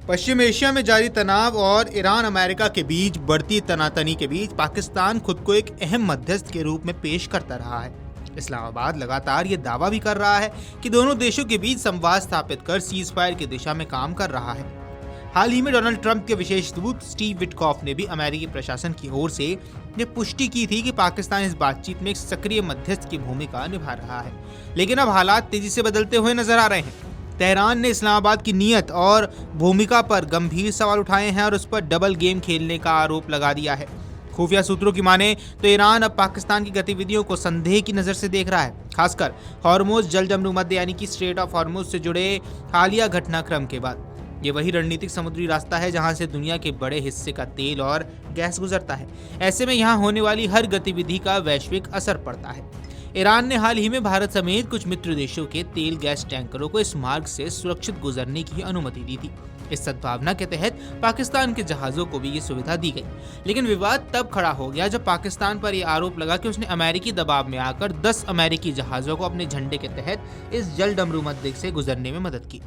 पश्चिम Asia में जारी तनाव और ईरान अमेरिका के बीच बढ़ती तनातनी के बीच पाकिस्तान खुद को एक अहम मध्यस्थ के रूप में पेश करता रहा है। इस्लामाबाद लगातार ये दावा भी कर रहा है कि दोनों देशों के बीच संवाद स्थापित कर सीज फायर की दिशा में काम कर रहा है। हाल ही में डोनाल्ड ट्रंप के विशेष दूत स्टीव विटकॉफ ने भी अमेरिकी प्रशासन की ओर से ये पुष्टि की थी कि पाकिस्तान इस बातचीत में एक सक्रिय मध्यस्थ की भूमिका निभा रहा है। लेकिन अब हालात तेजी से बदलते हुए नजर आ रहे हैं। तेहरान ने इस्लामाबाद की नीयत और भूमिका पर गंभीर सवाल उठाए हैं और उस पर डबल गेम खेलने का आरोप लगा दिया है। खुफिया सूत्रों की माने तो ईरान अब पाकिस्तान की गतिविधियों को संदेह की नज़र से देख रहा है, खासकर हॉर्मुज़ जल जमरूमध्य यानी कि स्ट्रेट ऑफ हॉर्मुज़ से जुड़े हालिया घटनाक्रम के बाद। ये वही रणनीतिक समुद्री रास्ता है जहां से दुनिया के बड़े हिस्से का तेल और गैस गुजरता है। ऐसे में यहाँ होने वाली हर गतिविधि का वैश्विक असर पड़ता है। ईरान ने हाल ही में भारत समेत कुछ मित्र देशों के तेल गैस टैंकरों को इस मार्ग से सुरक्षित गुजरने की अनुमति दी थी। इस सद्भावना के तहत पाकिस्तान के जहाजों को भी ये सुविधा दी गई। लेकिन विवाद तब खड़ा हो गया जब पाकिस्तान पर यह आरोप लगा कि उसने अमेरिकी दबाव में आकर 10 अमेरिकी जहाजों को अपने झंडे के तहत इस जल डमरूमध्य से गुजरने में मदद की।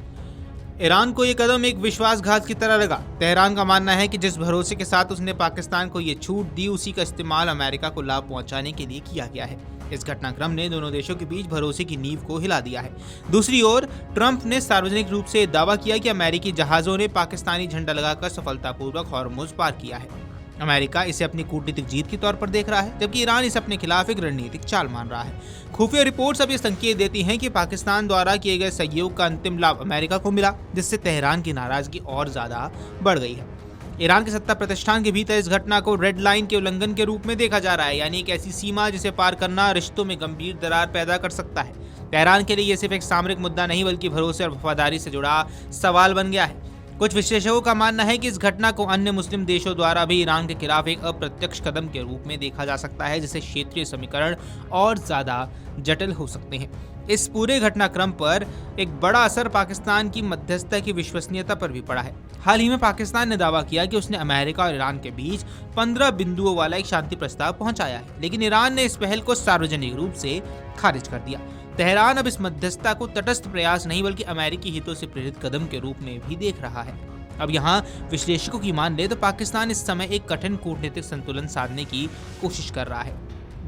ईरान को यह कदम एक विश्वासघात की तरह लगा। तेहरान का मानना है कि जिस भरोसे के साथ उसने पाकिस्तान को ये छूट दी, उसी का इस्तेमाल अमेरिका को लाभ पहुंचाने के लिए किया गया है। इस घटनाक्रम ने दोनों देशों के बीच भरोसे की नींव को हिला दिया है। दूसरी ओर ट्रंप ने सार्वजनिक रूप से दावा किया कि अमेरिकी जहाजों ने पाकिस्तानी झंडा लगाकर सफलतापूर्वक हॉर्मुज़ पार किया है। अमेरिका इसे अपनी कूटनीतिक जीत के तौर पर देख रहा है, जबकि ईरान इसे अपने खिलाफ एक रणनीतिक चाल मान रहा है। खुफिया रिपोर्ट्स अब ये संकेत देती हैं कि पाकिस्तान द्वारा किए गए सहयोग का अंतिम लाभ अमेरिका को मिला, जिससे तेहरान की नाराजगी और ज्यादा बढ़ गई है। ईरान के सत्ता प्रतिष्ठान के भीतर इस घटना को रेड लाइन के उल्लंघन के रूप में देखा जा रहा है, यानी एक ऐसी सीमा जिसे पार करना रिश्तों में गंभीर दरार पैदा कर सकता है। तेहरान के लिए यह सिर्फ एक सामरिक मुद्दा नहीं बल्कि भरोसे और वफादारी से जुड़ा सवाल बन गया है। कुछ विश्लेषकों का मानना है कि इस घटना को अन्य मुस्लिम देशों द्वारा भी ईरान के खिलाफ एक अप्रत्यक्ष कदम के रूप में देखा जा सकता है, जिससे क्षेत्रीय समीकरण और ज्यादा जटिल हो सकते हैं। इस पूरे घटनाक्रम पर एक बड़ा असर पाकिस्तान की मध्यस्थता की विश्वसनीयता पर भी पड़ा है। हाल ही में पाकिस्तान ने दावा किया कि उसने अमेरिका और ईरान के बीच 15 बिंदुओं वाला एक शांति प्रस्ताव पहुंचाया है, लेकिन ईरान ने इस पहल को सार्वजनिक रूप से खारिज कर दिया। तेहरान अब इस मध्यस्थता को तटस्थ प्रयास नहीं बल्कि अमेरिकी हितों से प्रेरित कदम के रूप में भी देख रहा है। अब यहाँ विश्लेषकों की मान ले तो पाकिस्तान इस समय एक कठिन कूटनीतिक संतुलन साधने की कोशिश कर रहा है।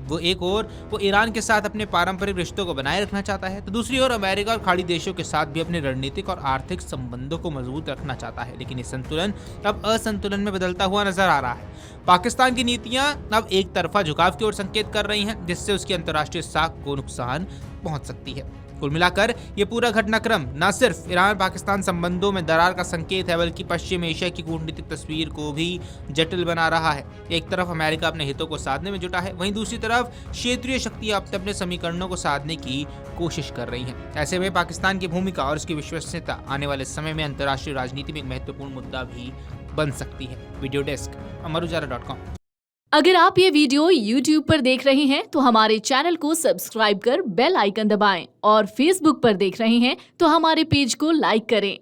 वो ईरान के साथ अपने पारंपरिक रिश्तों को बनाए रखना चाहता है, तो दूसरी ओर अमेरिका और खाड़ी देशों के साथ भी अपने रणनीतिक और आर्थिक संबंधों को मजबूत रखना चाहता है। लेकिन ये संतुलन अब असंतुलन में बदलता हुआ नजर आ रहा है। पाकिस्तान की नीतियां अब एक तरफा झुकाव की ओर संकेत कर रही हैं, जिससे उसकी अंतर्राष्ट्रीय साख को नुकसान पहुंच सकती है। कुल मिलाकर ये पूरा घटनाक्रम न सिर्फ ईरान पाकिस्तान संबंधों में दरार का संकेत है, बल्कि पश्चिम एशिया की कूटनीतिक तस्वीर को भी जटिल बना रहा है। एक तरफ अमेरिका अपने हितों को साधने में जुटा है, वहीं दूसरी तरफ क्षेत्रीय शक्तियां अपने समीकरणों को साधने की कोशिश कर रही हैं। ऐसे में पाकिस्तान की भूमिका और उसकी विश्वसनीयता आने वाले समय में अंतर्राष्ट्रीय राजनीति में एक महत्वपूर्ण मुद्दा भी बन सकती है। वीडियो डेस्क अमरुजारा.com। अगर आप ये वीडियो YouTube पर देख रहे हैं तो हमारे चैनल को सब्सक्राइब कर बेल आइकन दबाएं और Facebook पर देख रहे हैं तो हमारे पेज को लाइक करें।